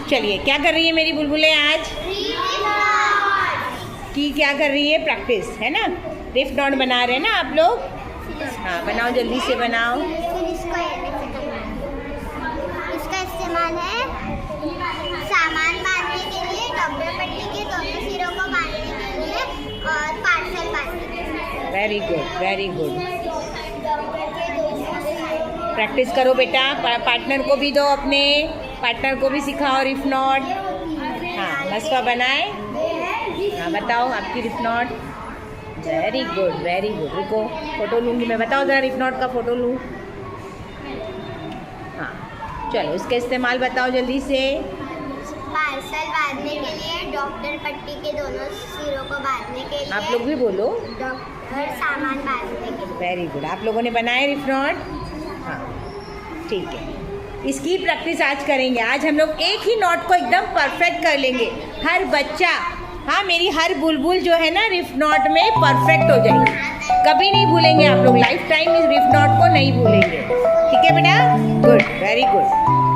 चलिए, क्या कर रही है मेरी बुलबुलें आज? की क्या कर रही है? प्रैक्टिस है ना। रिफ नॉट बना रहे हैं ना आप लोग? हाँ, बनाओ, जल्दी से बनाओ। इसका इस्तेमाल है सामान बांधने के लिए, डॉक्टर पट्टी के दोनों सिरों को बांधने के लिए और पार्सल बांधने के लिए। Very good, very good. Practice करो बेटा, पार्टनर को भी दो, अपने पार्टनर को भी सिखाओ रिफ नॉट। हाँ, मस्वा बनाए। हाँ, बताओ आपकी reef knot. Very good, very good. रुको, फोटो लूँगी मैं। बताओ ज़रा रिफ नॉट का फ़ोटो लूँ। हाँ, चलो इसका इस्तेमाल बताओ जल्दी से। पार्सल बांधने के लिए, डॉक्टर पट्टी के दोनों सिरों को बांधने के लिए। आप लोग भी बोलो। डॉक्टर सामान बांधने के लिए। Very good. आप लोगों ने बनाए रिफ नॉट? हाँ, ठीक है। इसकी प्रैक्टिस आज करेंगे। आज हम लोग एक ही नॉट को एकदम परफेक्ट कर लेंगे। हर बच्चा, हाँ, मेरी हर बुलबुल जो है ना रिफ नॉट में परफेक्ट हो जाएगी। कभी नहीं भूलेंगे आप लोग, लाइफ टाइम इस रिफ नॉट को नहीं भूलेंगे। ठीक है बेटा? Good, very good.